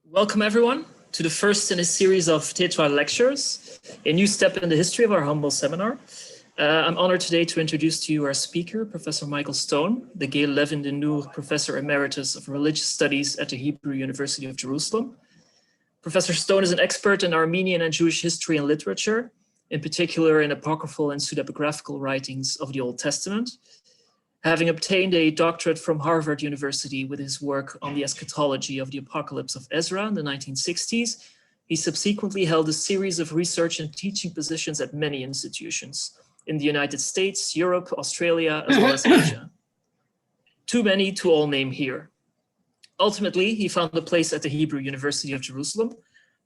Welcome everyone to the first in a series of TeTra Lectures, a new step in the history of our humble seminar. I'm honored today to introduce to you our speaker, Professor Michael Stone, the Gail Levin de Nur Professor Emeritus of Religious Studies at the Hebrew University of Jerusalem. Professor Stone is an expert in Armenian and Jewish history and literature, in particular in apocryphal and pseudepigraphical writings of the Old Testament. Having obtained a doctorate from Harvard University with his work on the eschatology of the Apocalypse of Ezra in the 1960s, he subsequently held a series of research and teaching positions at many institutions in the United States, Europe, Australia, as well as Asia. Too many to all name here. Ultimately, he found a place at the Hebrew University of Jerusalem,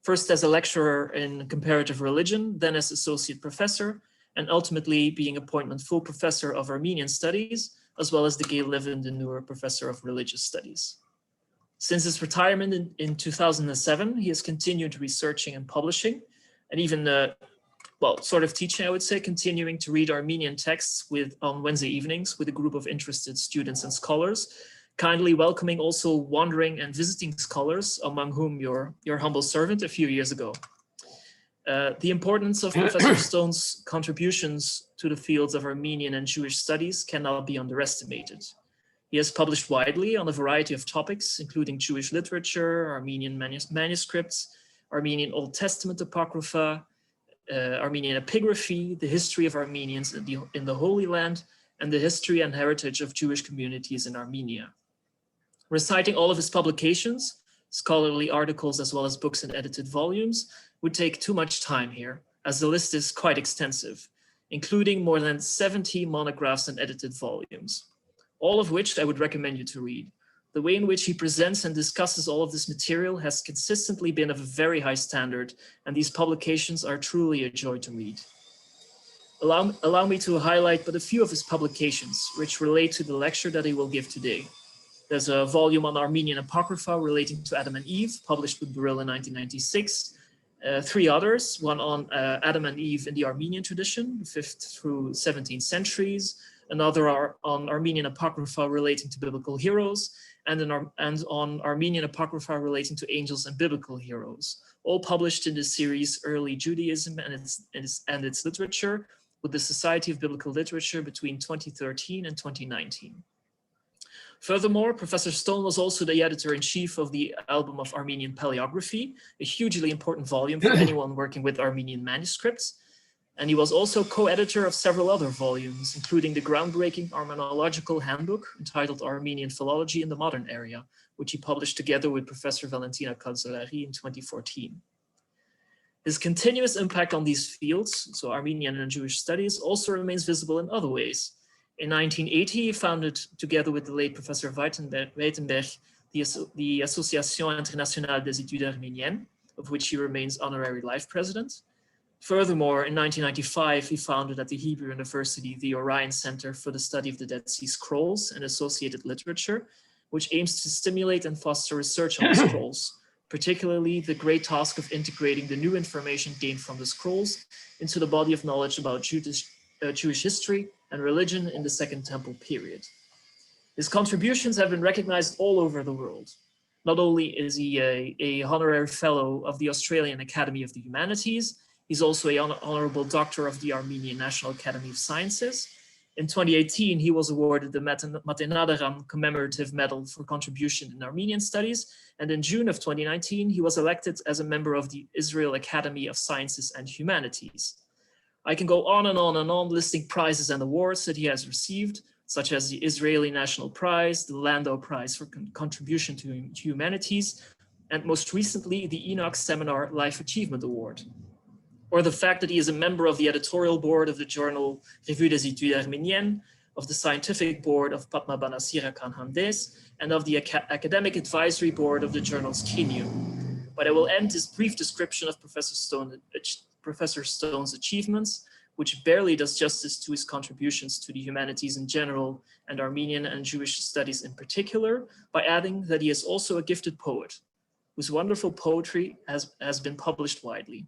first as a lecturer in comparative religion, then as associate professor, and ultimately being appointed full professor of Armenian studies, as well as the Gail Levin de Nur Professor of Religious Studies. Since his retirement in 2007, he has continued researching and publishing, and even, sort of teaching, I would say, continuing to read Armenian texts on Wednesday evenings with a group of interested students and scholars, kindly welcoming also wandering and visiting scholars, among whom your humble servant a few years ago. The importance of Professor Stone's contributions to the fields of Armenian and Jewish studies cannot be underestimated. He has published widely on a variety of topics, including Jewish literature, Armenian manuscripts, Armenian Old Testament Apocrypha, Armenian epigraphy, the history of Armenians in the Holy Land, and the history and heritage of Jewish communities in Armenia. Reciting all of his publications, scholarly articles, as well as books and edited volumes, would take too much time here, as the list is quite extensive, including more than 70 monographs and edited volumes, all of which I would recommend you to read. The way in which he presents and discusses all of this material has consistently been of a very high standard, and these publications are truly a joy to read. Allow me to highlight but a few of his publications, which relate to the lecture that he will give today. There's a volume on Armenian Apocrypha relating to Adam and Eve, published with Brill in 1996. Three others, one on Adam and Eve in the Armenian tradition, 5th through 17th centuries, another on Armenian Apocrypha relating to biblical heroes, and on Armenian Apocrypha relating to angels and biblical heroes, all published in the series Early Judaism and its Literature with the Society of Biblical Literature between 2013 and 2019. Furthermore, Professor Stone was also the editor-in-chief of the Album of Armenian Paleography, a hugely important volume for anyone working with Armenian manuscripts. And he was also co-editor of several other volumes, including the groundbreaking Armenological Handbook entitled Armenian Philology in the Modern Era, which he published together with Professor Valentina Calzolari in 2014. His continuous impact on these fields, so Armenian and Jewish studies, also remains visible in other ways. In 1980, he founded, together with the late Professor Weitenberg, the Association Internationale des Études Arméniennes, of which he remains honorary life president. Furthermore, in 1995, he founded at the Hebrew University the Orion Center for the Study of the Dead Sea Scrolls and Associated Literature, which aims to stimulate and foster research on the scrolls, particularly the great task of integrating the new information gained from the scrolls into the body of knowledge about Jewish history and religion in the Second Temple period. His contributions have been recognized all over the world. Not only is he a honorary fellow of the Australian Academy of the Humanities, he's also an honorable doctor of the Armenian National Academy of Sciences. In 2018, he was awarded the Matenadaran Commemorative Medal for contribution in Armenian studies. And in June of 2019, he was elected as a member of the Israel Academy of Sciences and Humanities. I can go on and on and on listing prizes and awards that he has received, such as the Israeli National Prize, the Landau Prize for Contribution to Humanities, and most recently, the Enoch Seminar Life Achievement Award. Or the fact that he is a member of the editorial board of the journal Revue des Études Arméniennes, of the scientific board of Patma Banasira Kanhandes, and of the academic advisory board of the journals Kinyu. But I will end this brief description of Professor Stone's achievements, which barely does justice to his contributions to the humanities in general and Armenian and Jewish studies in particular, by adding that he is also a gifted poet, whose wonderful poetry has been published widely.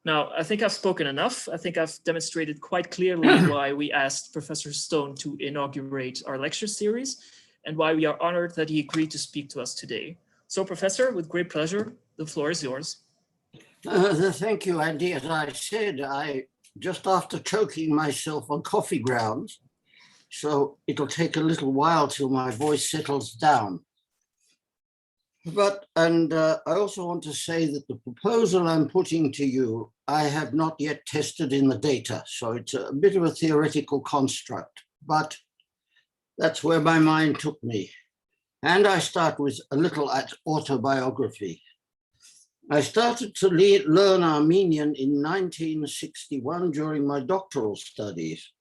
Now, I think I've spoken enough. I think I've demonstrated quite clearly why we asked Professor Stone to inaugurate our lecture series and why we are honored that he agreed to speak to us today. So, Professor, with great pleasure, the floor is yours. Thank you, Andy. As I said, just after choking myself on coffee grounds, so it'll take a little while till my voice settles down. I also want to say that the proposal I'm putting to you, I have not yet tested in the data, so it's a bit of a theoretical construct, but that's where my mind took me. And I start with a little autobiography. I started to learn Armenian in 1961 during my doctoral studies.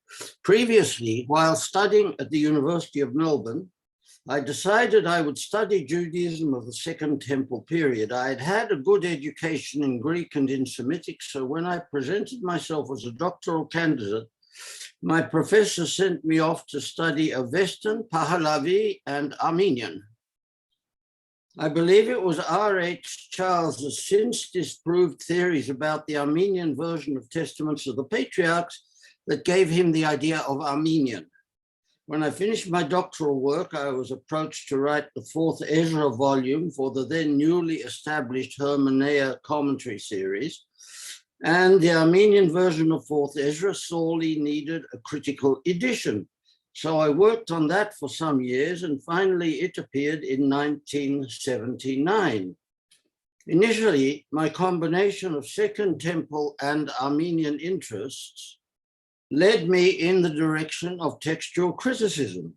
Previously, while studying at the University of Melbourne, I decided I would study Judaism of the Second Temple period. I had had a good education in Greek and in Semitic, so when I presented myself as a doctoral candidate, my professor sent me off to study Avestan, Pahlavi, and Armenian. I believe it was R.H. Charles's since disproved theories about the Armenian version of Testaments of the Patriarchs that gave him the idea of Armenian. When I finished my doctoral work, I was approached to write the fourth Ezra volume for the then newly established Hermeneia commentary series, and the Armenian version of fourth Ezra sorely needed a critical edition. So I worked on that for some years, and finally it appeared in 1979. Initially, my combination of Second Temple and Armenian interests led me in the direction of textual criticism.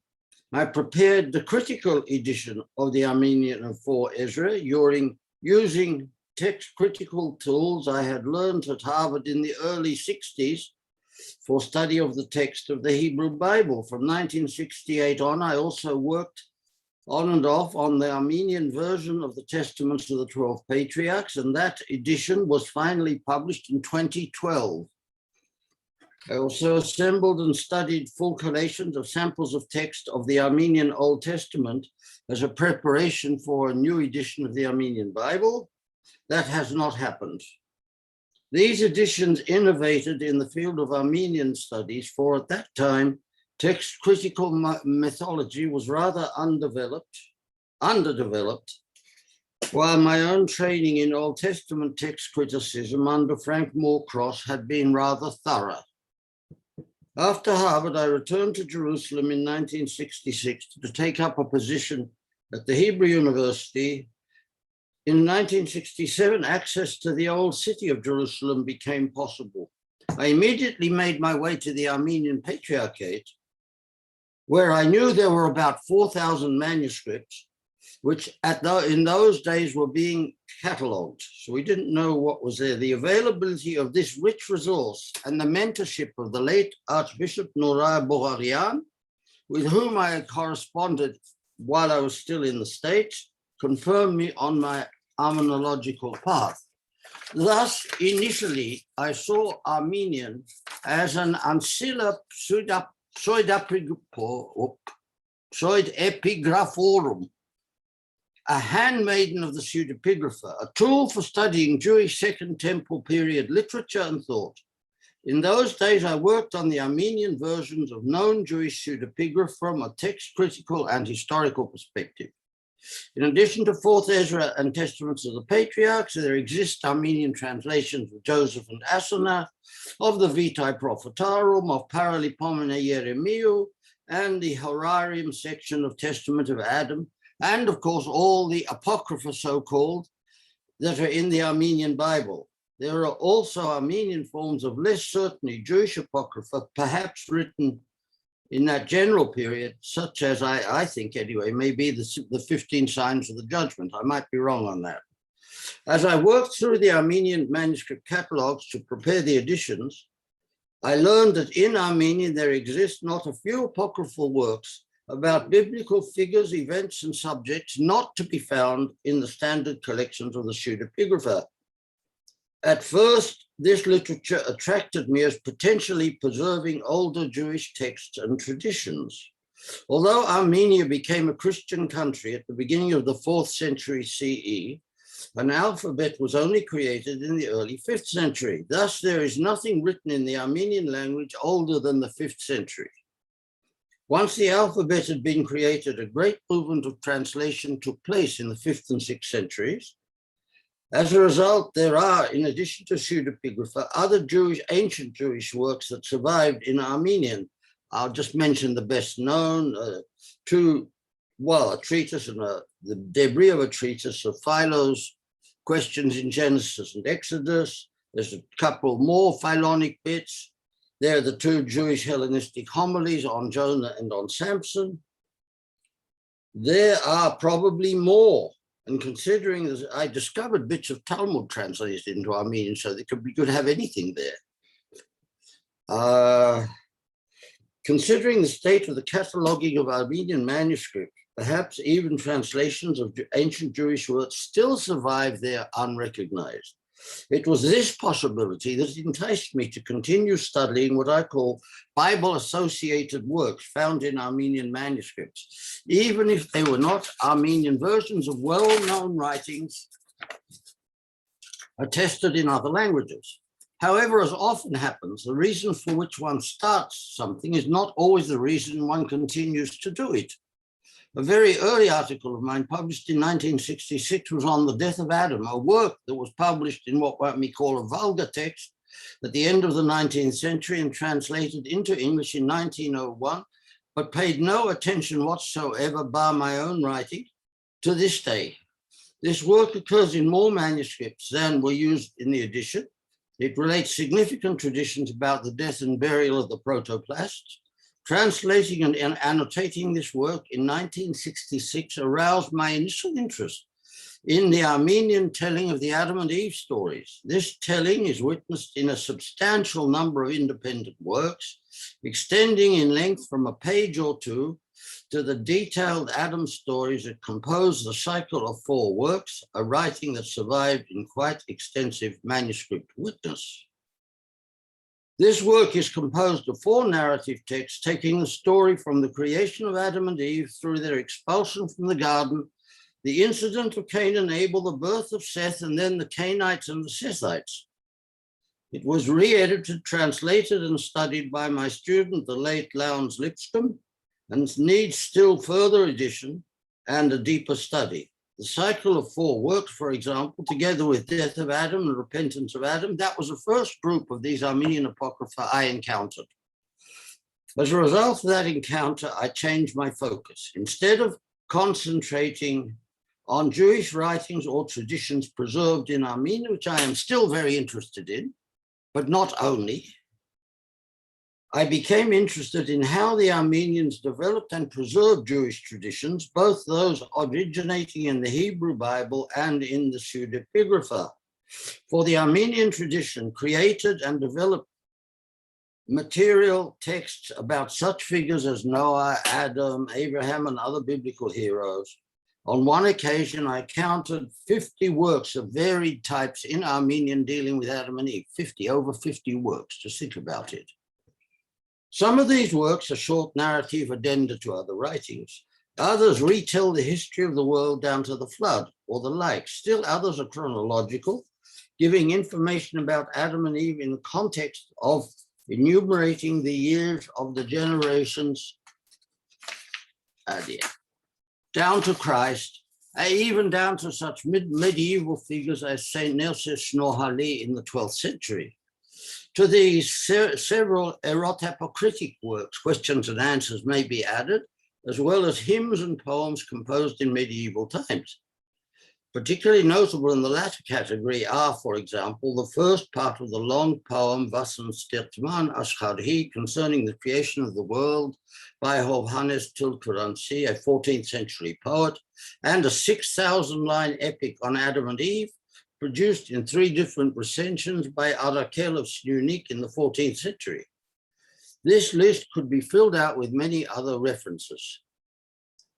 I prepared the critical edition of the Armenian of 4 Ezra using text critical tools I had learned at Harvard in the early 60s for study of the text of the Hebrew Bible. From 1968 on, I also worked on and off on the Armenian version of the Testaments of the 12 Patriarchs, and that edition was finally published in 2012. I also assembled and studied full collations of samples of text of the Armenian Old Testament as a preparation for a new edition of the Armenian Bible. That has not happened. These editions innovated in the field of Armenian studies, for at that time, text critical methodology was rather underdeveloped, while my own training in Old Testament text criticism under Frank Moorcross had been rather thorough. After Harvard, I returned to Jerusalem in 1966 to take up a position at the Hebrew University. In 1967, access to the old city of Jerusalem became possible. I immediately made my way to the Armenian Patriarchate, where I knew there were about 4,000 manuscripts, which in those days were being catalogued. So we didn't know what was there. The availability of this rich resource and the mentorship of the late Archbishop Norai Boharian, with whom I had corresponded while I was still in the States, confirmed me on my Armenological path. Thus, initially, I saw Armenian as an ancilla pseudepigraphorum, a handmaiden of the pseudepigrapher, a tool for studying Jewish Second Temple period literature and thought. In those days, I worked on the Armenian versions of known Jewish pseudepigraph from a text critical and historical perspective. In addition to Fourth Ezra and Testaments of the Patriarchs, there exist Armenian translations of Joseph and Asenath, of the Vitae Prophetarum, of Paralipomene Yeremiu, and the Horarium section of Testament of Adam, and of course all the Apocrypha, so-called, that are in the Armenian Bible. There are also Armenian forms of less certainly Jewish Apocrypha, perhaps written in that general period, such as I think anyway, may be the 15 Signs of the Judgment. I might be wrong on that. As I worked through the Armenian manuscript catalogs to prepare the editions, I learned that in Armenian there exist not a few apocryphal works about biblical figures, events, and subjects not to be found in the standard collections of the pseudepigrapher. At first, this literature attracted me as potentially preserving older Jewish texts and traditions. Although Armenia became a Christian country at the beginning of the 4th century CE, an alphabet was only created in the early 5th century. Thus, there is nothing written in the Armenian language older than the 5th century. Once the alphabet had been created, a great movement of translation took place in the 5th and 6th centuries. As a result, there are, in addition to pseudepigrapha, other ancient Jewish works that survived in Armenian. I'll just mention the best known, a treatise and the debris of a treatise of Philo's questions in Genesis and Exodus. There's a couple more Philonic bits. There are the 2 Jewish Hellenistic homilies on Jonah and on Samson. There are probably more. And considering that I discovered bits of Talmud translated into Armenian, so they could have anything there. Considering the state of the cataloging of Armenian manuscripts, perhaps even translations of ancient Jewish works still survive there unrecognized. It was this possibility that enticed me to continue studying what I call Bible-associated works found in Armenian manuscripts, even if they were not Armenian versions of well-known writings attested in other languages. However, as often happens, the reason for which one starts something is not always the reason one continues to do it. A very early article of mine, published in 1966, was on the death of Adam, a work that was published in what we call a vulgar text at the end of the 19th century and translated into English in 1901, but paid no attention whatsoever by my own writing to this day. This work occurs in more manuscripts than were used in the edition. It relates significant traditions about the death and burial of the protoplasts. Translating and annotating this work in 1966 aroused my initial interest in the Armenian telling of the Adam and Eve stories. This telling is witnessed in a substantial number of independent works, extending in length from a page or two to the detailed Adam stories that compose the cycle of 4 works, a writing that survived in quite extensive manuscript witness. This work is composed of 4 narrative texts, taking the story from the creation of Adam and Eve through their expulsion from the garden, the incident of Cain and Abel, the birth of Seth, and then the Cainites and the Sethites. It was re-edited, translated, and studied by my student, the late Lowndes Lipscomb, and needs still further edition and a deeper study. The cycle of 4 works, for example, together with Death of Adam and Repentance of Adam, that was the first group of these Armenian Apocrypha I encountered. As a result of that encounter, I changed my focus. Instead of concentrating on Jewish writings or traditions preserved in Armenia, which I am still very interested in, but not only, I became interested in how the Armenians developed and preserved Jewish traditions, both those originating in the Hebrew Bible and in the pseudepigrapha. For the Armenian tradition created and developed material texts about such figures as Noah, Adam, Abraham, and other biblical heroes. On one occasion, I counted 50 works of varied types in Armenian dealing with Adam and Eve, over 50 works, just think about it. Some of these works are short narrative addenda to other writings. Others retell the history of the world down to the flood or the like. Still others are chronological, giving information about Adam and Eve in the context of enumerating the years of the generations down to Christ, even down to such medieval figures as Saint Nelson Shnohali in the 12th century. To these several erotapocritic works, questions and answers may be added, as well as hymns and poems composed in medieval times. Particularly notable in the latter category are, for example, the first part of the long poem Vasan Stirtman Ashkarhi concerning the creation of the world by Hovhannes Tulkuransi, a 14th century poet, and a 6,000-line epic on Adam and Eve, produced in 3 different recensions by Arakel of Snunik in the 14th century. This list could be filled out with many other references.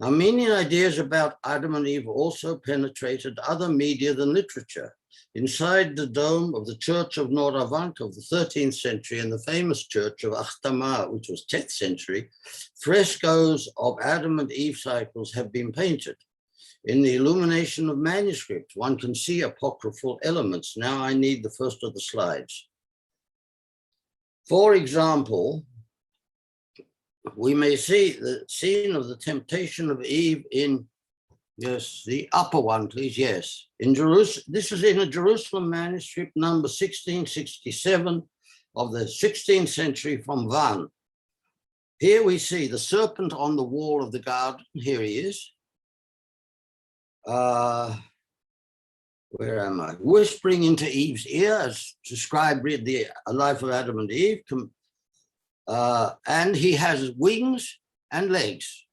Armenian ideas about Adam and Eve also penetrated other media than literature. Inside the dome of the Church of Noravank of the 13th century and the famous church of Akhtama, which was 10th century, frescoes of Adam and Eve cycles have been painted. In the illumination of manuscripts, one can see apocryphal elements. Now I need the first of the slides. For example, we may see the scene of the temptation of Eve in, yes, the upper one, please, yes. In Jerusalem, this is in a Jerusalem manuscript number 1667 of the 16th century from Van. Here we see the serpent on the wall of the garden. Here he is. Where am I? Whispering into Eve's ear, as described in the life of Adam and Eve. And he has wings and legs.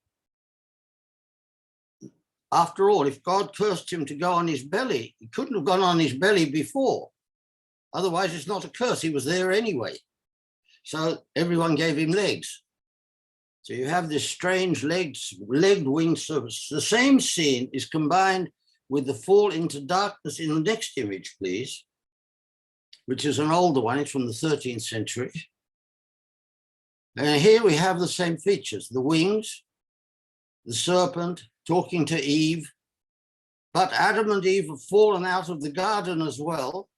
After all, if God cursed him to go on his belly, he couldn't have gone on his belly before. Otherwise, it's not a curse. He was there anyway. So everyone gave him legs. So you have this strange legged wing surface. The same scene is combined with the fall into darkness in the next image, please, which is an older one. It's from the 13th century. And here we have the same features, the wings, the serpent talking to Eve, but Adam and Eve have fallen out of the garden as well,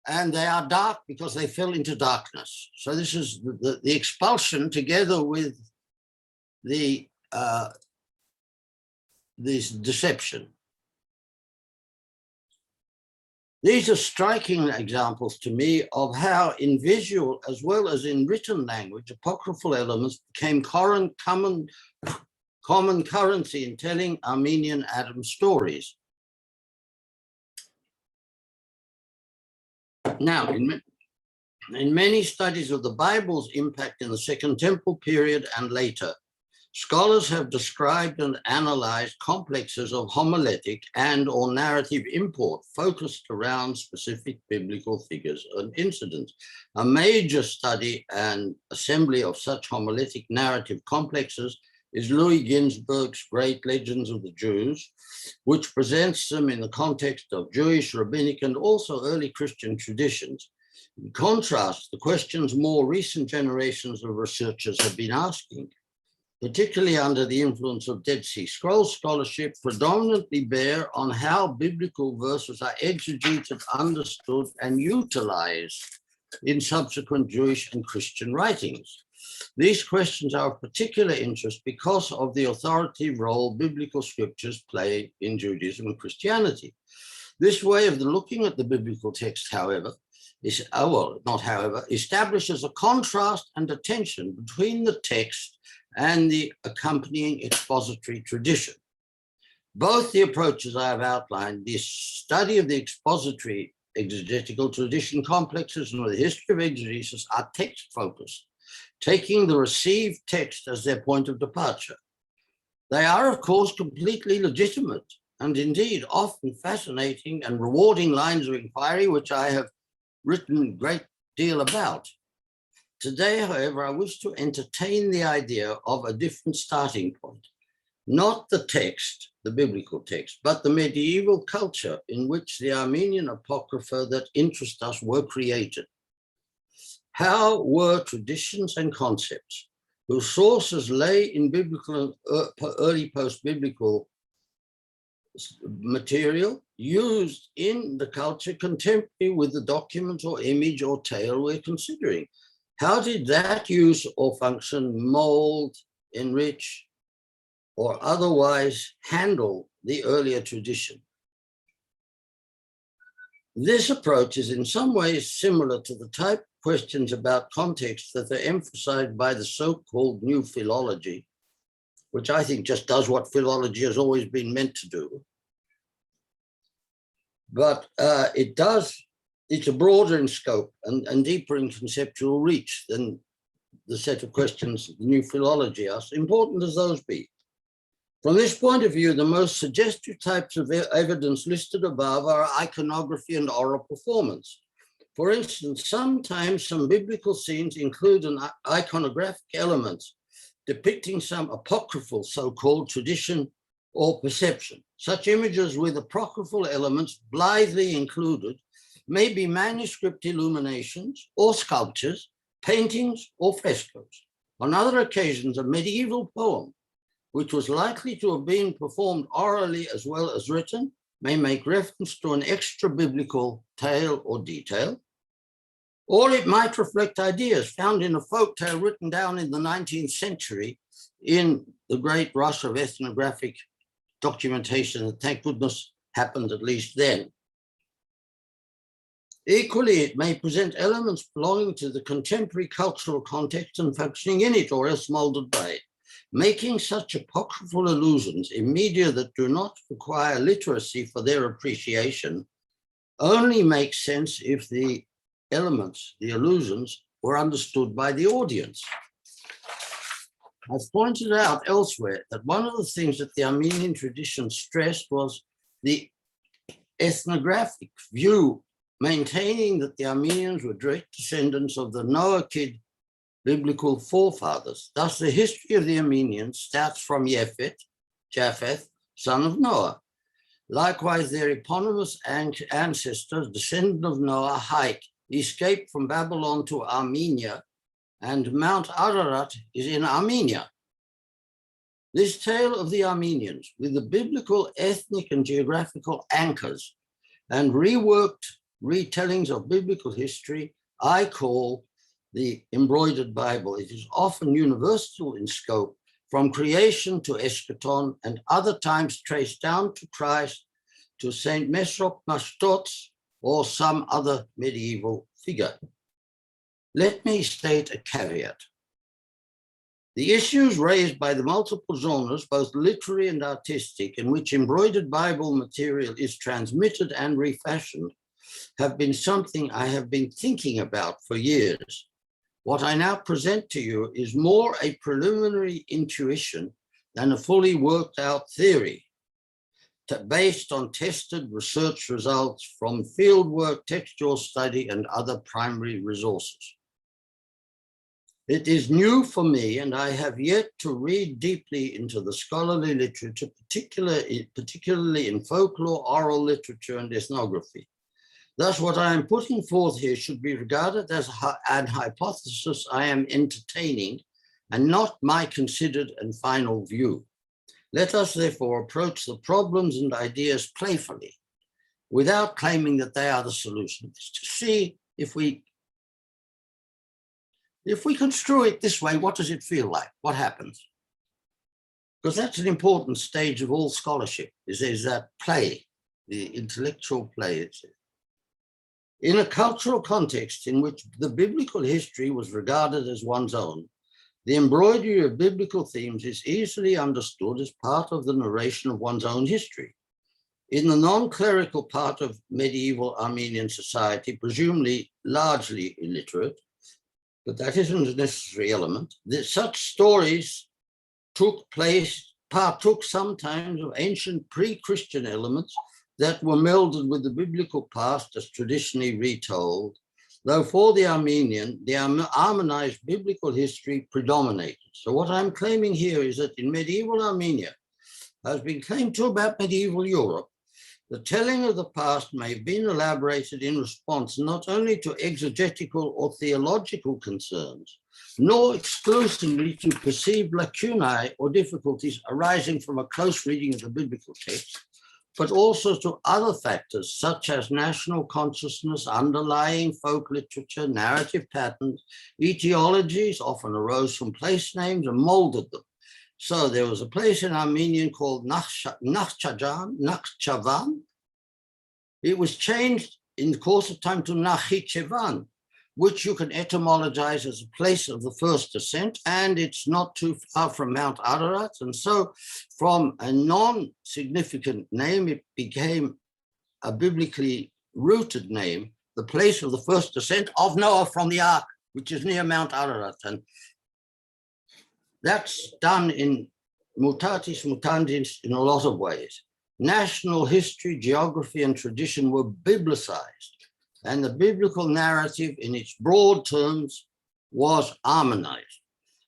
and they are dark because they fell into darkness. So this is the expulsion together with this deception. These are striking examples to me of how in visual as well as in written language, apocryphal elements became common currency in telling Armenian Adam stories. Now, in many studies of the Bible's impact in the Second Temple period and later, scholars have described and analyzed complexes of homiletic and or narrative import focused around specific biblical figures and incidents. A major study and assembly of such homiletic narrative complexes is Louis Ginsberg's Great Legends of the Jews, which presents them in the context of Jewish, rabbinic, and also early Christian traditions. In contrast, the questions more recent generations of researchers have been asking, particularly under the influence of Dead Sea Scrolls scholarship, predominantly bear on how biblical verses are exegeted, understood, and utilized in subsequent Jewish and Christian writings. These questions are of particular interest because of the authoritative role biblical scriptures play in Judaism and Christianity. This way of looking at the biblical text, however, establishes a contrast and a tension between the text and the accompanying expository tradition. Both the approaches I have outlined, the study of the expository exegetical tradition complexes and the history of exegesis, are text-focused, taking the received text as their point of departure. They are, of course, completely legitimate and indeed often fascinating and rewarding lines of inquiry, which I have written a great deal about. Today, however, I wish to entertain the idea of a different starting point, not the text, the biblical text, but the medieval culture in which the Armenian Apocrypha that interest us were created. How were traditions and concepts whose sources lay in biblical and early post-biblical material used in the culture contemporary with the document or image or tale we're considering? How did that use or function mold, enrich, or otherwise handle the earlier tradition? This approach is in some ways similar to the type of questions about context that are emphasized by the so-called new philology, which I think just does what philology has always been meant to do. But it's a broader in scope and deeper in conceptual reach than the set of questions the new philology asks, important as those be. From this point of view, the most suggestive types of evidence listed above are iconography and oral performance. For instance, sometimes some biblical scenes include an iconographic element depicting some apocryphal so-called tradition or perception. Such images with apocryphal elements blithely included may be manuscript illuminations or sculptures, paintings or frescoes. On other occasions, a medieval poem, which was likely to have been performed orally as well as written, may make reference to an extra biblical tale or detail. Or it might reflect ideas found in a folktale written down in the 19th century in the great rush of ethnographic documentation that, thank goodness, happened at least then. Equally, it may present elements belonging to the contemporary cultural context and functioning in it, or else molded by it. Making such apocryphal allusions in media that do not require literacy for their appreciation only makes sense if the elements, the allusions, were understood by the audience. I've pointed out elsewhere that one of the things that the Armenian tradition stressed was the ethnographic view, maintaining that the Armenians were direct descendants of the Noahide biblical forefathers. Thus, the history of the Armenians starts from Japheth, son of Noah. Likewise, their eponymous ancestors, descendant of Noah, Haik, escaped from Babylon to Armenia, and Mount Ararat is in Armenia. This tale of the Armenians, with the biblical, ethnic, and geographical anchors, and reworked retellings of biblical history, I call the Embroidered Bible. It is often universal in scope, from creation to eschaton, and other times traced down to Christ, to Saint Mesrop Mashtots, or some other medieval figure. Let me state a caveat. The issues raised by the multiple genres, both literary and artistic, in which embroidered Bible material is transmitted and refashioned, have been something I have been thinking about for years. What I now present to you is more a preliminary intuition than a fully worked out theory, based on tested research results from fieldwork, textual study, and other primary resources. It is new for me, and I have yet to read deeply into the scholarly literature, particularly in folklore, oral literature, and ethnography. Thus, what I am putting forth here should be regarded as an hypothesis I am entertaining, and not my considered and final view. Let us therefore approach the problems and ideas playfully, without claiming that they are the solutions, to see if we construe it this way, what does it feel like? What happens? Because that's an important stage of all scholarship, is that play, the intellectual play. In a cultural context in which the biblical history was regarded as one's own, the embroidery of biblical themes is easily understood as part of the narration of one's own history. In the non-clerical part of medieval Armenian society, presumably largely illiterate, but that isn't a necessary element, that such stories partook sometimes of ancient pre-Christian elements that were melded with the biblical past as traditionally retold, though for the Armenian, the Armenized biblical history predominated. So what I'm claiming here is that in medieval Armenia, has been claimed to about medieval Europe, the telling of the past may have been elaborated in response not only to exegetical or theological concerns, nor exclusively to perceived lacunae or difficulties arising from a close reading of the biblical text, but also to other factors such as national consciousness, underlying folk literature, narrative patterns, etiologies often arose from place names and molded them. So there was a place in Armenian called Nakhchavan. It was changed in the course of time to Nakhichevan, which you can etymologize as a place of the first ascent, and it's not too far from Mount Ararat. And so from a non-significant name, it became a biblically rooted name, the place of the first ascent of Noah from the ark, which is near Mount Ararat. And that's done in mutatis mutandis in a lot of ways. National history, geography, and tradition were biblicized, and the biblical narrative in its broad terms was Armenized.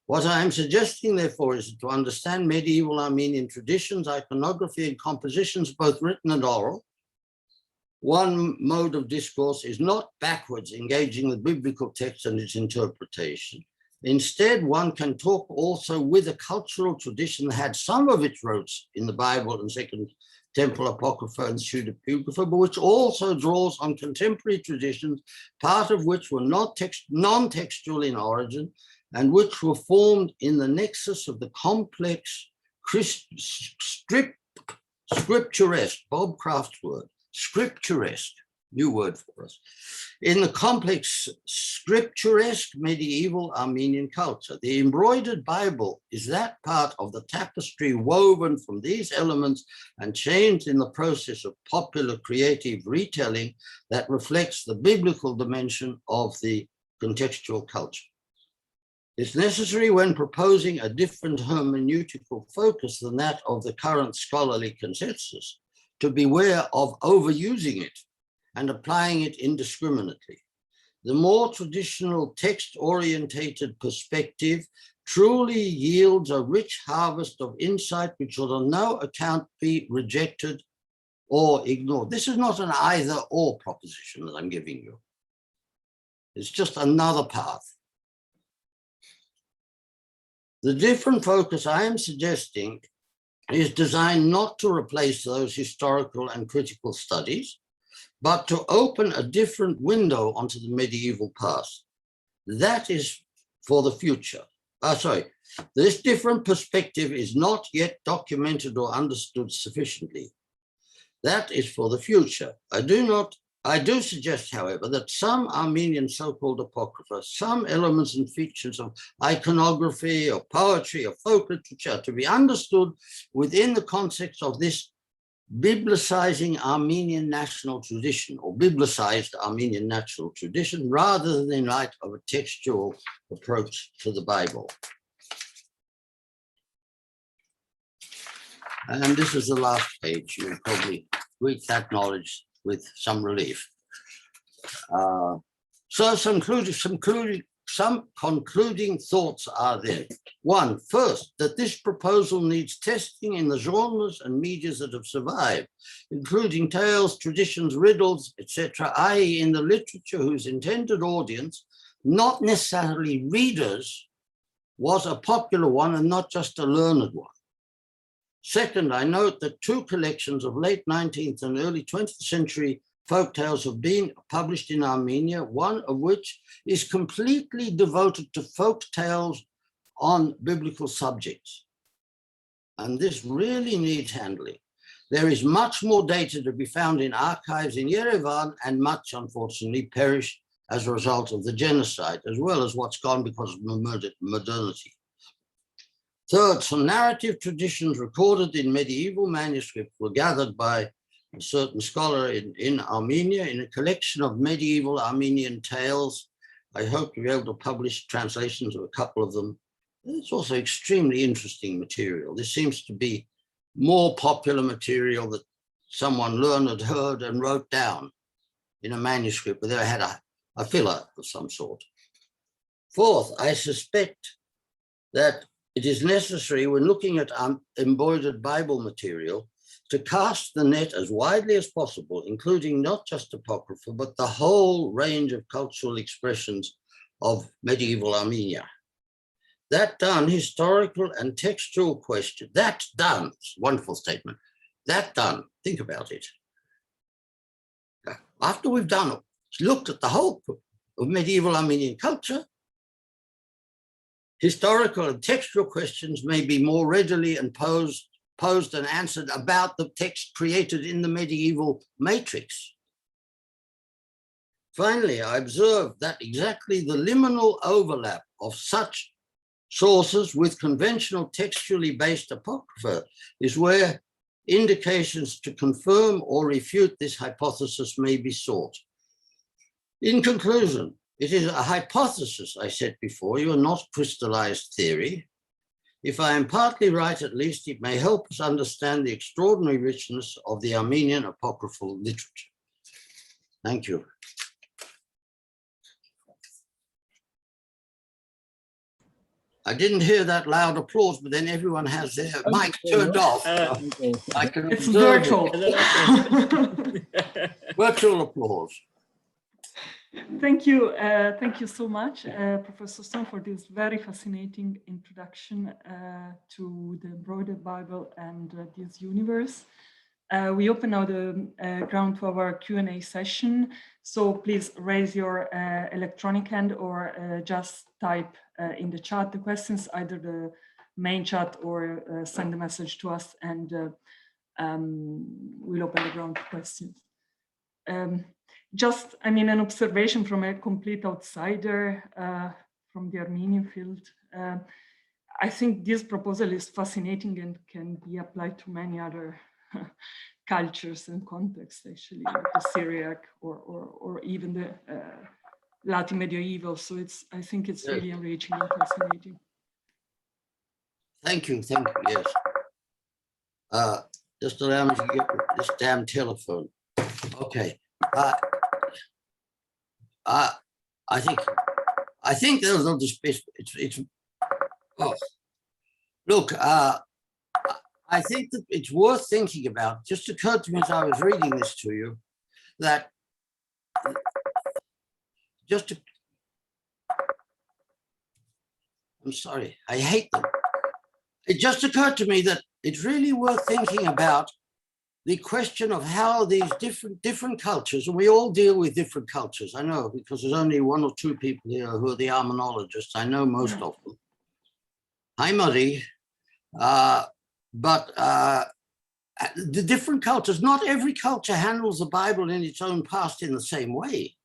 What I am suggesting, therefore, is to understand medieval Armenian traditions, iconography, and compositions, both written and oral. One mode of discourse is not backwards engaging the biblical text and its interpretation. Instead, one can talk also with a cultural tradition that had some of its roots in the Bible and second Temple Apocrypha and Pseudepigrapha, but which also draws on contemporary traditions, part of which were not non-textual in origin, and which were formed in the nexus of the complex scripturesque, Bob Kraft's word, scripturesque, new word for us, in the complex scripturesque medieval Armenian culture. The Embroidered Bible is that part of the tapestry woven from these elements and changed in the process of popular creative retelling that reflects the biblical dimension of the contextual culture. It's necessary when proposing a different hermeneutical focus than that of the current scholarly consensus to beware of overusing it and applying it indiscriminately. The more traditional text-orientated perspective truly yields a rich harvest of insight which should on no account be rejected or ignored. This is not an either-or proposition that I'm giving you. It's just another path. The different focus I am suggesting is designed not to replace those historical and critical studies, but to open a different window onto the medieval past. That is for the future. This different perspective is not yet documented or understood sufficiently. That is for the future. I do suggest, however, that some Armenian so-called Apocrypha, some elements and features of iconography or poetry or folk literature to be understood within the context of this biblicizing Armenian national tradition, or biblicized Armenian national tradition, rather than in light of a textual approach to the Bible. And this is the last page. You'll probably reach that knowledge with some relief. So some concluding thoughts are there. One, first, that this proposal needs testing in the genres and medias that have survived, including tales, traditions, riddles, etc., i.e. in the literature whose intended audience, not necessarily readers, was a popular one and not just a learned one. Second, I note that two collections of late 19th and early 20th century folk tales have been published in Armenia, one of which is completely devoted to folk tales on biblical subjects. And this really needs handling. There is much more data to be found in archives in Yerevan, and much, unfortunately, perished as a result of the genocide, as well as what's gone because of modernity. Third, some narrative traditions recorded in medieval manuscripts were gathered by a certain scholar in Armenia in a collection of medieval Armenian tales. I hope to be able to publish translations of a couple of them. It's also extremely interesting material. This seems to be more popular material that someone learned, heard, and wrote down in a manuscript, but they had a filler of some sort. Fourth, I suspect that it is necessary when looking at embroidered Bible material to cast the net as widely as possible, including not just Apocrypha, but the whole range of cultural expressions of medieval Armenia. That done, historical and textual question, that done, wonderful statement, that done, think about it. After we've done it, looked at the whole of medieval Armenian culture, historical and textual questions may be more readily and posed and answered about the text created in the medieval matrix. Finally, I observed that exactly the liminal overlap of such sources with conventional textually based Apocrypha is where indications to confirm or refute this hypothesis may be sought. In conclusion, it is a hypothesis, I said before you, and not crystallized theory. If I am partly right, at least it may help us understand the extraordinary richness of the Armenian apocryphal literature. Thank you. I didn't hear that loud applause, but then everyone has their mic turned off. I can it's observe virtual. Virtual applause. Thank you so much, Professor Stone, for this very fascinating introduction to the Embroidered Bible and this universe. We open now the ground to our Q&A session. So please raise your electronic hand or just type in the chat the questions, either the main chat or send a message to us, and we'll open the ground to questions. Just, I mean, an observation from a complete outsider from the Armenian field. I think this proposal is fascinating and can be applied to many other cultures and contexts, actually, like the Syriac or even the Latin medieval. So I think it's really enriching and fascinating. Thank you, yes. Just allow me to get this damn telephone. Okay. I think there's no space. Oh. Look, I think that it's worth thinking about. Just occurred to me as I was reading this to you that I'm sorry, I hate them. It just occurred to me that it's really worth thinking about the question of how these different cultures, and we all deal with different cultures, I know, because there's only one or two people here who are the Armenologists. I know most of them. Hi, Murray. But the different cultures, not every culture handles the Bible in its own past in the same way.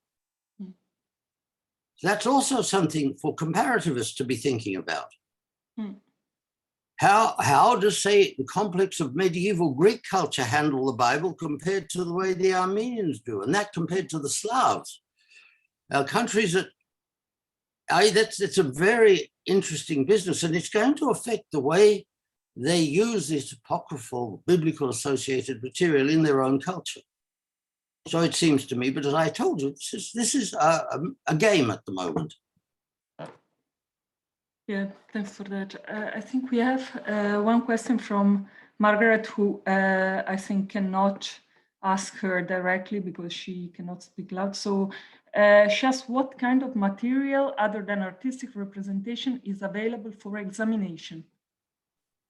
That's also something for comparativists to be thinking about. How does, say, the complex of medieval Greek culture handle the Bible compared to the way the Armenians do, and that compared to the Slavs? Countries that, it's a very interesting business, and it's going to affect the way they use this apocryphal, biblical associated material in their own culture. So it seems to me, but as I told you, this is a game at the moment. Yeah, thanks for that. I think we have one question from Margaret, who I think cannot ask her directly because she cannot speak loud. So she asks, what kind of material other than artistic representation is available for examination?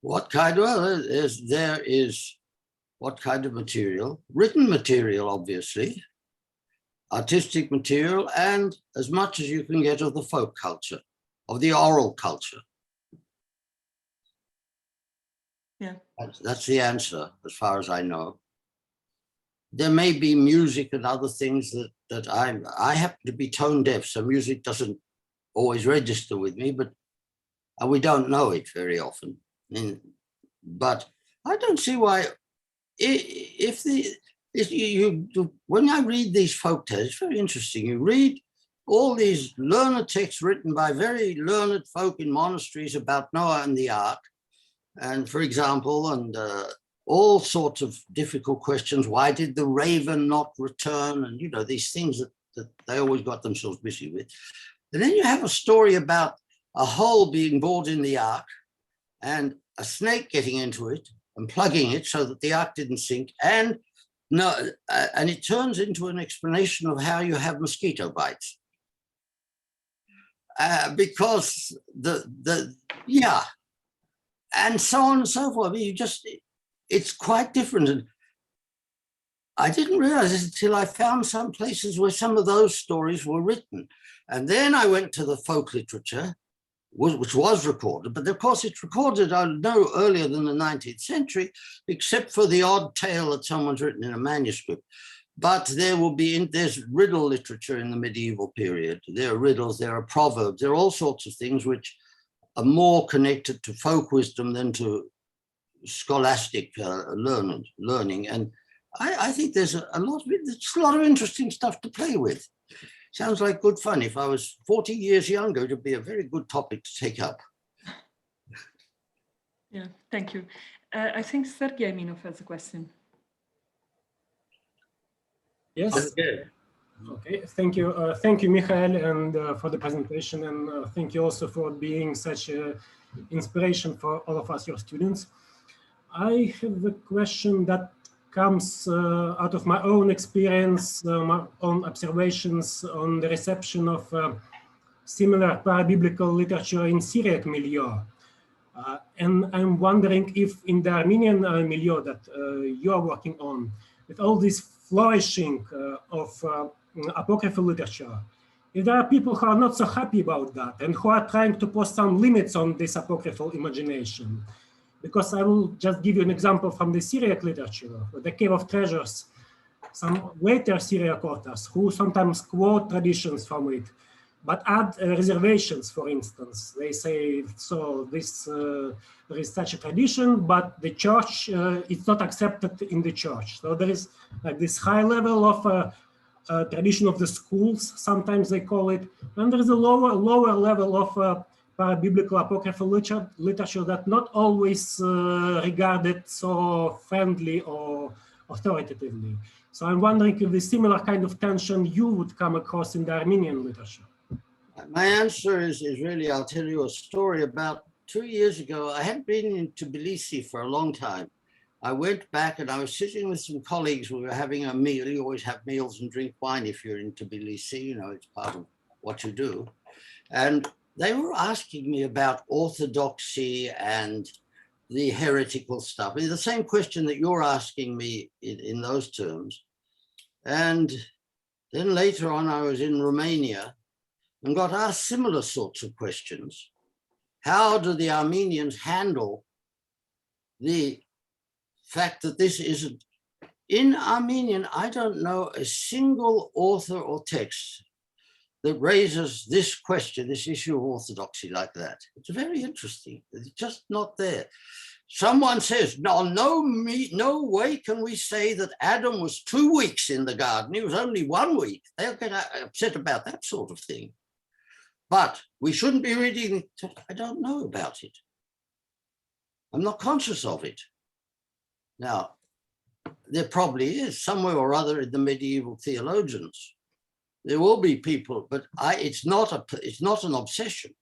What kind of, there is what kind of material? Written material, obviously, artistic material, and as much as you can get of the folk culture, of the oral culture. Yeah. That's the answer, as far as I know. There may be music and other things that I happen to be tone deaf, so music doesn't always register with me, but we don't know it very often. But I don't see why, when I read these folk tales, it's very interesting. You read all these learned texts written by very learned folk in monasteries about Noah and the ark, and for example, and all sorts of difficult questions. Why did the raven not return? And, you know, these things that they always got themselves busy with. And then you have a story about a hole being bored in the ark and a snake getting into it and plugging it so that the ark didn't sink. And it turns into an explanation of how you have mosquito bites. Because and so on and so forth. I mean, it's quite different. And I didn't realize this until I found some places where some of those stories were written. And then I went to the folk literature, which was recorded, but of course it's recorded no earlier than the 19th century, except for the odd tale that someone's written in a manuscript. But there's riddle literature in the medieval period. There are riddles, there are proverbs, there are all sorts of things which are more connected to folk wisdom than to scholastic learning. And I think there's a lot of interesting stuff to play with. Sounds like good fun. If I was 40 years younger, it would be a very good topic to take up. Yeah, thank you. I think Sergei Minov has a question. Yes. Okay. Thank you. Thank you, Michael, and for the presentation, and thank you also for being such an inspiration for all of us, your students. I have a question that comes out of my own experience, my own observations on the reception of similar parabiblical literature in Syriac milieu. And I'm wondering if in the Armenian milieu that you are working on, with all this flourishing of apocryphal literature, if there are people who are not so happy about that and who are trying to put some limits on this apocryphal imagination. Because I will just give you an example from the Syriac literature, the Cave of Treasures, some later Syriac authors who sometimes quote traditions from it, but add reservations, for instance. They say, so this, there is such a tradition, but the church, it's not accepted in the church. So there is like this high level of tradition of the schools, sometimes they call it, and there is a lower level of para-biblical apocryphal literature that not always regarded so friendly or authoritatively. So I'm wondering if the similar kind of tension you would come across in the Armenian literature. My answer is really, I'll tell you a story. About 2 years ago, I hadn't been in Tbilisi for a long time. I went back and I was sitting with some colleagues. We were having a meal. You always have meals and drink wine if you're in Tbilisi, you know, it's part of what you do. And they were asking me about orthodoxy and the heretical stuff. I mean, the same question that you're asking me in those terms. And then later on, I was in Romania and got asked similar sorts of questions. How do the Armenians handle the fact that this isn't? In Armenian, I don't know a single author or text that raises this question, this issue of orthodoxy like that. It's very interesting. It's just not there. Someone says, no way can we say that Adam was 2 weeks in the garden. He was only 1 week. They'll get upset about that sort of thing. But we shouldn't be reading, I don't know about it. I'm not conscious of it. Now, there probably is somewhere or other in the medieval theologians. There will be people, but it's not an obsession.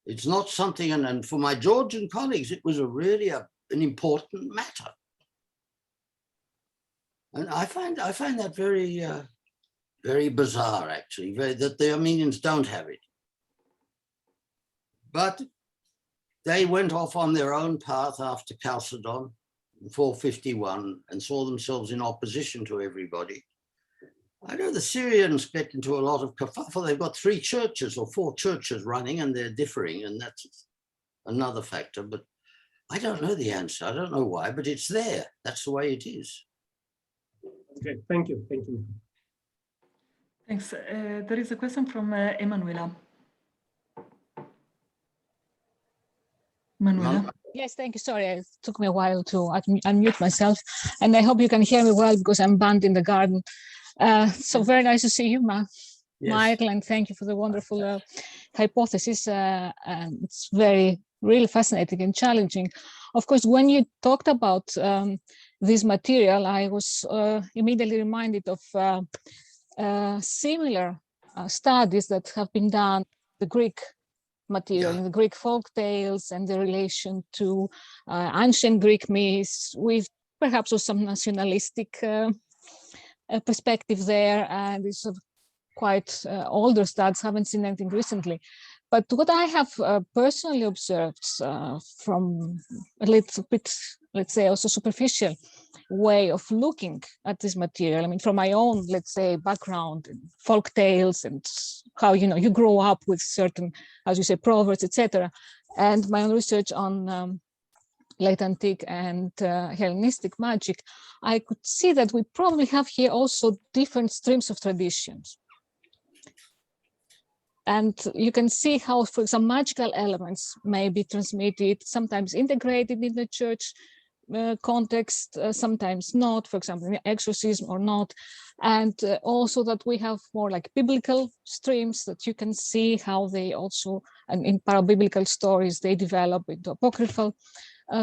It's not something, and for my Georgian colleagues, it was really an important matter. And I find that very, very bizarre, actually, that the Armenians don't have it. But they went off on their own path after Chalcedon in 451 and saw themselves in opposition to everybody. I know the Syrians get into a lot of kerfuffle. They've got 3 churches or 4 churches running and they're differing, and that's another factor. But I don't know the answer. I don't know why, but it's there. That's the way it is. Okay, thank you. Thank you. Thanks. There is a question from Emanuela. Manuela. Yes, thank you. Sorry, it took me a while to unmute myself. And I hope you can hear me well because I'm banned in the garden. So very nice to see you, yes. Michael, and thank you for the wonderful hypothesis. And it's really fascinating and challenging. Of course, when you talked about this material, I was immediately reminded of similar studies that have been done, the Greek material, the Greek folk tales and the relation to ancient Greek myths with perhaps some nationalistic perspective there. And these are quite older studies, haven't seen anything recently. But what I have personally observed from a little bit, let's say, also superficial way of looking at this material, I mean, from my own, let's say, background in folk tales and how, you grow up with certain, as you say, proverbs, etc. And my own research on late antique and Hellenistic magic, I could see that we probably have here also different streams of traditions. And you can see how, for example, magical elements may be transmitted, sometimes integrated in the church context, sometimes not, for example, in exorcism or not. And also that we have more like biblical streams that you can see how they also, and in parabiblical stories, they develop into apocryphal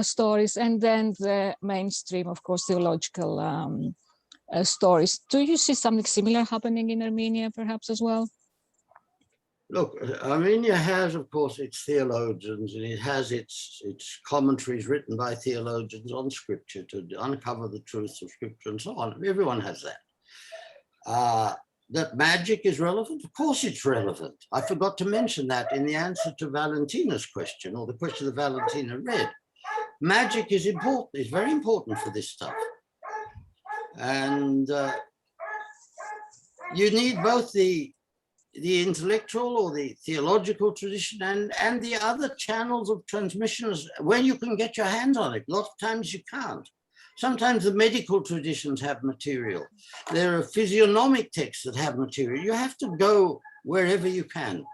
stories, and then the mainstream, of course, theological stories. Do you see something similar happening in Armenia, perhaps, as well? Look, Armenia has, of course, its theologians, and it has its commentaries written by theologians on scripture to uncover the truths of scripture and so on. Everyone has that. that magic is relevant? Of course it's relevant. I forgot to mention that in the answer to Valentina's question, or the question that Valentina read. Magic is important, it's very important for this stuff. And you need both the intellectual or the theological tradition and the other channels of transmissions when you can get your hands on it. A lot of times you can't. Sometimes the medical traditions have material. There are physiognomic texts that have material. You have to go wherever you can.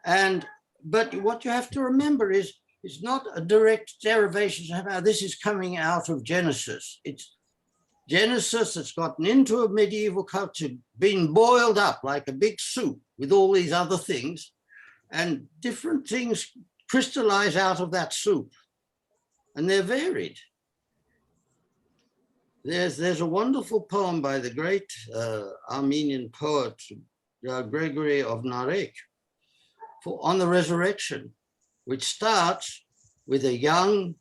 But what you have to remember is it's not a direct derivation of how this is coming out of Genesis. It's Genesis that's gotten into a medieval culture, been boiled up like a big soup with all these other things, and different things crystallize out of that soup, and they're varied. There's a wonderful poem by the great Armenian poet Gregory of Narek on the resurrection, which starts with a young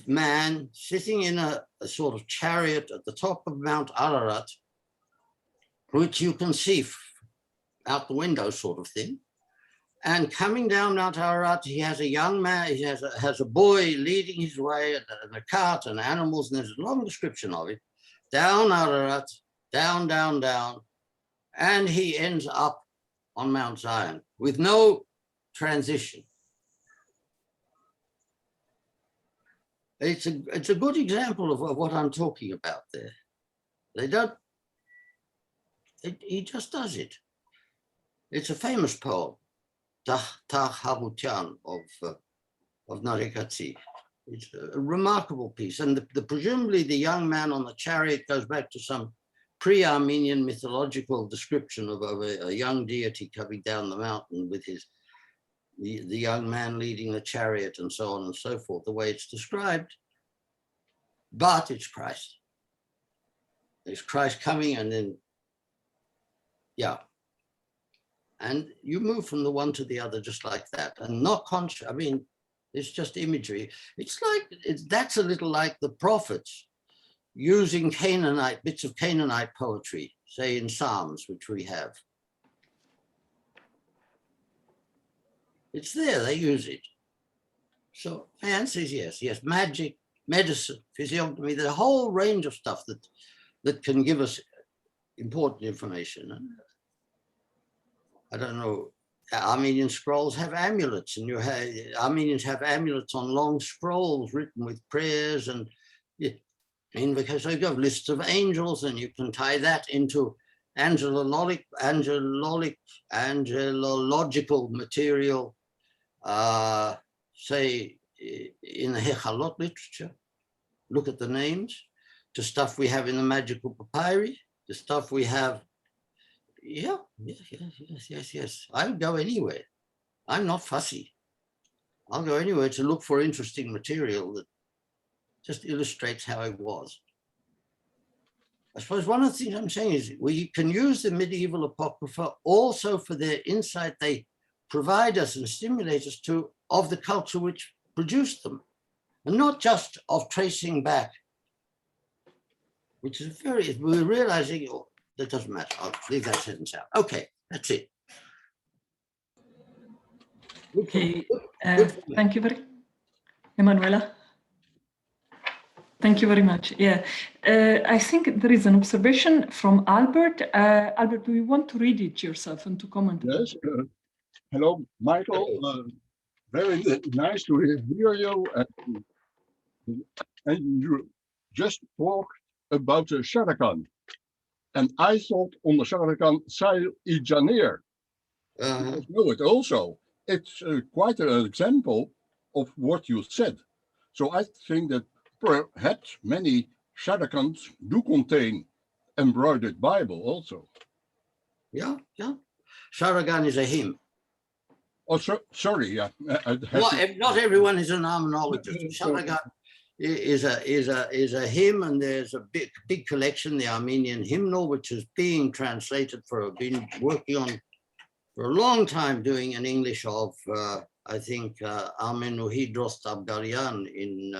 man sitting in a sort of chariot at the top of Mount Ararat, which you can see out the window sort of thing. And coming down Mount Ararat, he has a young man, he has a boy leading his way, and a cart and animals, and there's a long description of it. Down Ararat, down, down, down, and he ends up on Mount Zion with no transition. It's a good example of what I'm talking about there. He just does it. It's a famous poem, Tah Harutian of Narekatsi. It's a remarkable piece. And presumably the young man on the chariot goes back to some pre-Armenian mythological description of a young deity coming down the mountain with the young man leading the chariot and so on and so forth, the way it's described. But it's Christ. It's Christ coming, and then, yeah. And you move from the one to the other just like that, and not conscious. I mean, it's just imagery. It's like, that's a little like the prophets using bits of Canaanite poetry, say in Psalms, which we have. It's there, they use it. So my answer is yes, magic, medicine, physiognomy, there's a whole range of stuff that can give us important information. I don't know, Armenian scrolls have amulets, and Armenians have amulets on long scrolls written with prayers and invocations. So you have lists of angels, and you can tie that into angelological material, say in the Hechalot literature. Look at the names, the stuff we have in the magical papyri, the stuff we have. Yes. I would go anywhere. I'm not fussy. I'll go anywhere to look for interesting material that just illustrates how it was. I suppose one of the things I'm saying is we can use the medieval Apocrypha also for their insight they provide us and stimulate us to of the culture which produced them, and not just of tracing back, which is we're realizing, that doesn't matter. I'll leave that sentence out. Okay, that's it. Okay, thank you very, Emanuela. Thank you very much. Yeah, I think there is an observation from Albert. Albert, do you want to read it yourself and to comment? Yes. Hello, Michael. Very nice to hear you. And you just talked about the Sharakan. And I thought on the Sharakan, Sail I Janeer. I know it also. It's quite an example of what you said. So I think that perhaps many Sharakans do contain embroidered Bible also. Yeah. Sharagan is a hymn. Oh, sorry. Yeah. Not everyone is an harmonologist. Sharagan is a hymn, and there's a big collection, the Armenian hymnal, which is being translated been working on for a long time, doing an English of I think Armenuhidros Abdarian in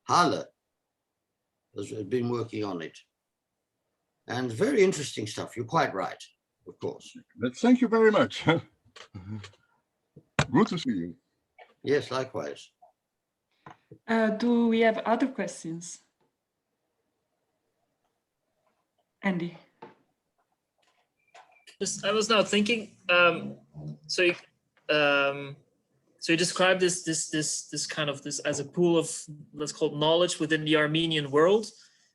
Halle has been working on it. And very interesting stuff. You're quite right, of course. Thank you very much. Good to see you. Yes, likewise. Do we have other questions? Andy. I was now thinking. So you described this kind of as a pool of, let's call it, knowledge within the Armenian world.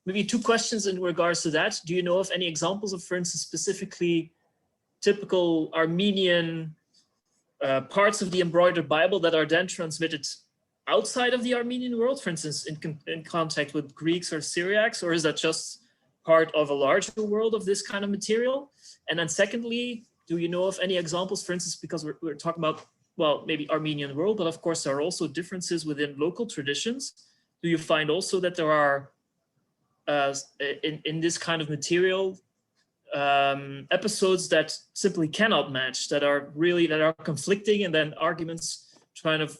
Maybe two questions in regards to that. Do you know of any examples of, for instance, specifically typical Armenian parts of the Embroidered Bible that are then transmitted outside of the Armenian world, for instance, in contact with Greeks or Syriacs, or is that just part of a larger world of this kind of material? And then secondly, do you know of any examples, for instance, because we're talking about, well, maybe Armenian world, but of course there are also differences within local traditions. Do you find also that there are, in this kind of material, episodes that simply cannot match, that are conflicting, and then arguments trying to,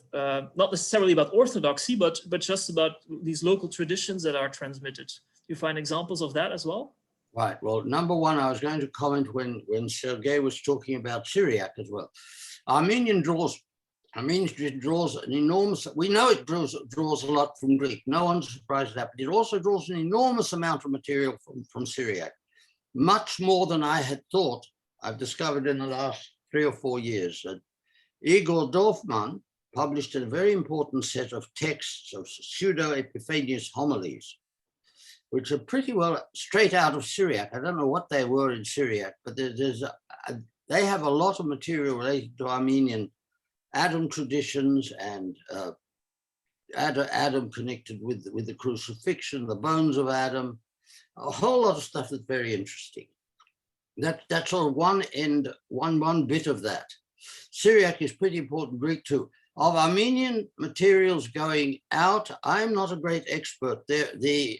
not necessarily about orthodoxy, but just about these local traditions that are transmitted? Do you find examples of that as well? Right. Well, number one, I was going to comment when Sergei was talking about Syriac as well. Armenian draws an enormous, we know it draws a lot from Greek. No one's surprised at that, but it also draws an enormous amount of material from Syriac. Much more than I had thought. I've discovered in the last 3 or 4 years. Igor Dorfman published a very important set of texts of pseudo-Epiphanius homilies, which are pretty well straight out of Syriac. I don't know what they were in Syriac, but they have a lot of material related to Armenian Adam traditions and Adam connected with the crucifixion, the bones of Adam, a whole lot of stuff that's very interesting. That's sort of one end, one bit of that. Syriac is pretty important, Greek too. Of Armenian materials going out, I'm not a great expert there. The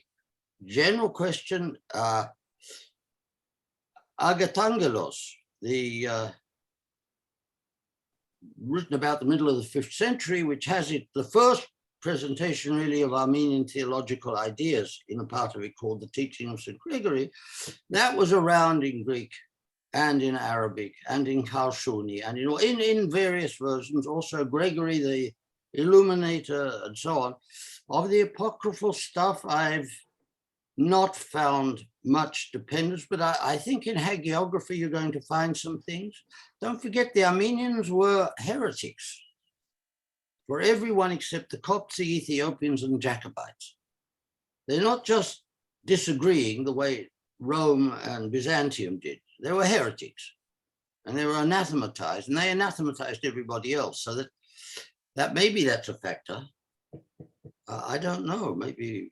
general question, Agatangelos, written about the middle of the 5th century, which has the first presentation really of Armenian theological ideas in a part of it called the Teaching of St. Gregory. That was around in Greek and in Arabic and in Kalshuni and in various versions, also Gregory the Illuminator and so on. Of the apocryphal stuff, I've not found much dependence, but I think in hagiography you're going to find some things. Don't forget the Armenians were heretics for everyone except the Copts, the Ethiopians and Jacobites. They're not just disagreeing the way Rome and Byzantium did. They were heretics and they were anathematized, and they anathematized everybody else. So that maybe that's a factor. I don't know, maybe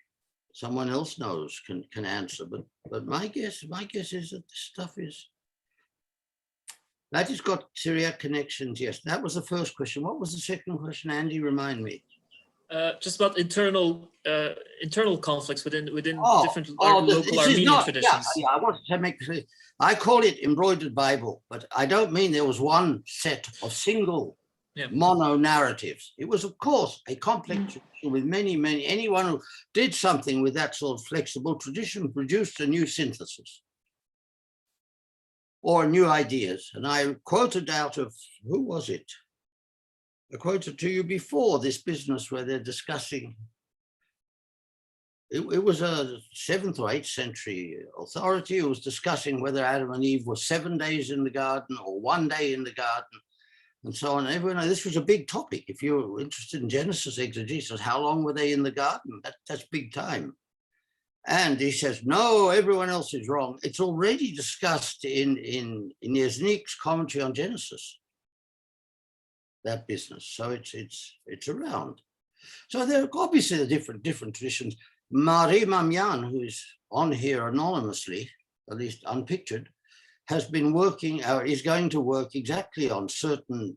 someone else knows, can answer, but my guess is that this stuff that has got Syriac connections. Yes, that was the first question. What was the second question, Andy? Remind me. Just about internal conflicts within different local Armenian traditions. Yeah, I wanted to make clear. I call it Embroidered Bible, but I don't mean there was one set of single mono narratives. It was, of course, a complex tradition with many. Anyone who did something with that sort of flexible tradition produced a new synthesis or new ideas. And I quoted out of, who was it? I quoted to you before this business where they're discussing, it was a 7th or 8th century authority who was discussing whether Adam and Eve were 7 days in the garden or 1 day in the garden and so on. Everyone, this was a big topic. If you're interested in Genesis exegesis, how long were they in the garden? That's big time. And he says, no, everyone else is wrong. It's already discussed in Yeznik's commentary on Genesis, that business. So it's around. So there are obviously different traditions. Marie Mamyan, who is on here anonymously, at least unpictured, has been working, or is going to work exactly on certain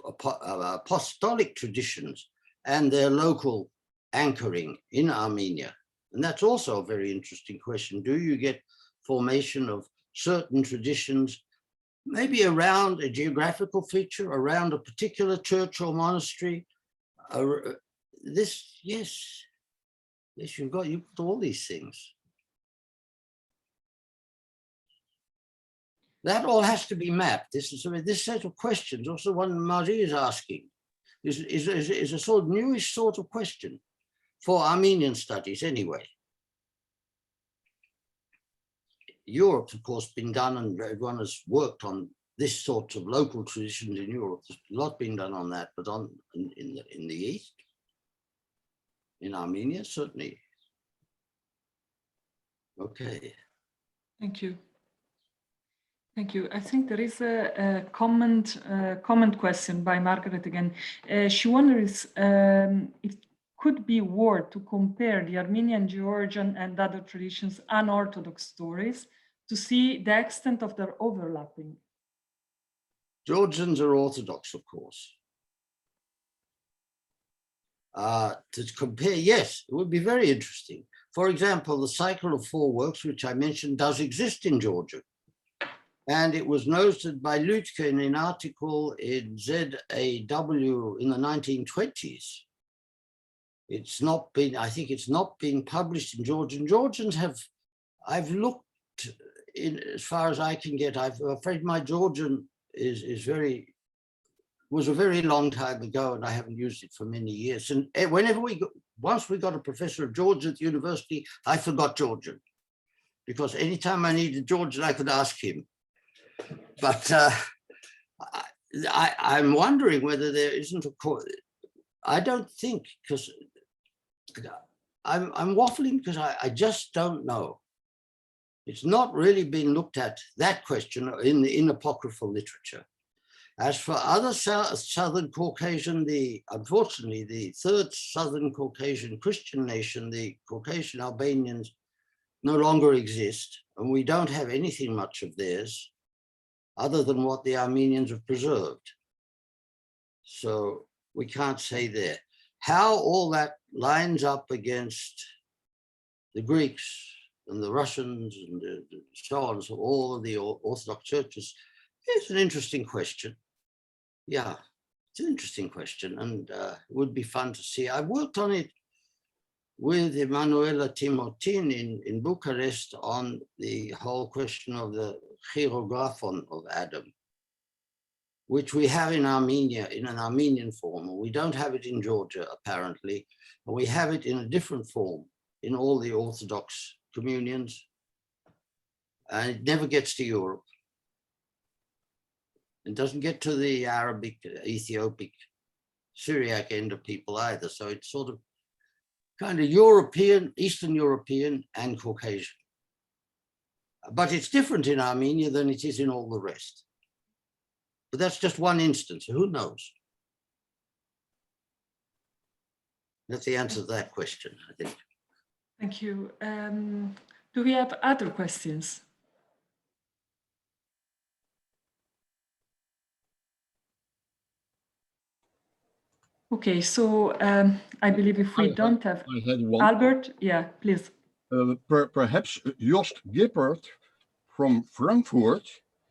apostolic traditions and their local anchoring in Armenia. And that's also a very interesting question. Do you get formation of certain traditions, maybe around a geographical feature, around a particular church or monastery? Yes, you've got all these things. that all has to be mapped. This set of questions, also one Marie is asking, is a sort of newish sort of question for Armenian studies anyway. Europe's, of course, been done, and everyone has worked on this sort of local traditions in Europe. There's a lot been done on that, but in the East, in Armenia, certainly. Okay. Thank you. Thank you. I think there is a comment question by Margaret again. She wonders if it could be worth to compare the Armenian, Georgian, and other traditions' unorthodox stories to see the extent of their overlapping. Georgians are Orthodox, of course. To compare, yes, it would be very interesting. For example, the cycle of 4 works, which I mentioned, does exist in Georgia. And it was noted by Lutke in an article in ZAW in the 1920s. It's not been, I think it's not been published in Georgian. Georgians have, I've looked in as far as I can get. I'm afraid my Georgian was a very long time ago, and I haven't used it for many years. And whenever once we got a professor of Georgian at the university, I forgot Georgian, because anytime I needed Georgian, I could ask him. But I'm wondering whether there isn't a course. I don't think, because I'm waffling because I just don't know. It's not really been looked at, that question, in apocryphal literature. As for other Southern Caucasian, unfortunately, the third Southern Caucasian Christian nation, the Caucasian Albanians, no longer exist, and we don't have anything much of theirs other than what the Armenians have preserved. So we can't say there. How all that lines up against the Greeks and the Russians and so on, so all of the Orthodox churches, is an interesting question. Yeah, it's an interesting question, and it would be fun to see. I worked on it with Emanuela Timotin in Bucharest on the whole question of the hierographon of Adam, which we have in Armenia in an Armenian form. We don't have it in Georgia, apparently, and we have it in a different form in all the Orthodox communions, and it never gets to Europe. It doesn't get to the Arabic, Ethiopic, Syriac end of people either. So it's sort of kind of European, Eastern European, and Caucasian. But it's different in Armenia than it is in all the rest. But that's just one instance. Who knows? That's the answer to that question, I think. Thank you. Do we have other questions? Okay, so I believe if we don't have Albert, yeah, please. Perhaps Jost Gippert from Frankfurt,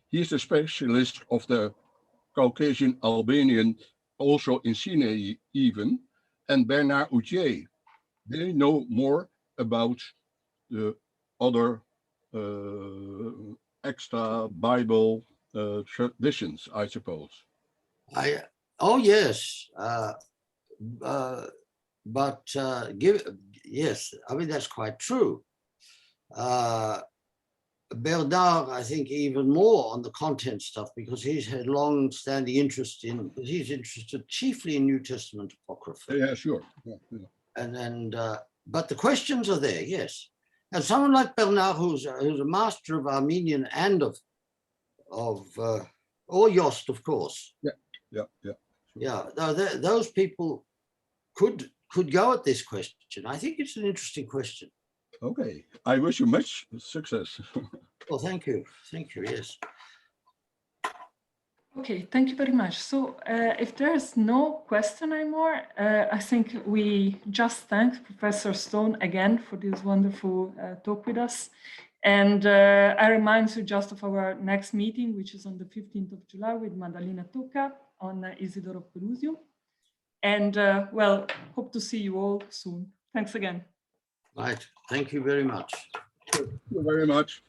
he is a specialist of the Caucasian Albanian, also in Sinai even, and Bernard Outier. They know more about the other extra Bible traditions, I suppose. Oh yes, yes, I mean that's quite true. Bernard, I think, even more on the content stuff, because he's had long-standing interest in. He's interested chiefly in New Testament Apocrypha. Yeah, sure. Yeah. But the questions are there, yes. And someone like Bernard, who's a master of Armenian and or Jost, of course. Yeah, those people could go at this question. I think it's an interesting question. Okay, I wish you much success. Well, thank you, yes. Okay, thank you very much. So if there's no question anymore, I think we just thank Professor Stone again for this wonderful talk with us. And I remind you just of our next meeting, which is on the 15th of July with Madalina Tuca on Isidore of Pelusium. And well, hope to see you all soon. Thanks again. Right, thank you very much. Thank you very much.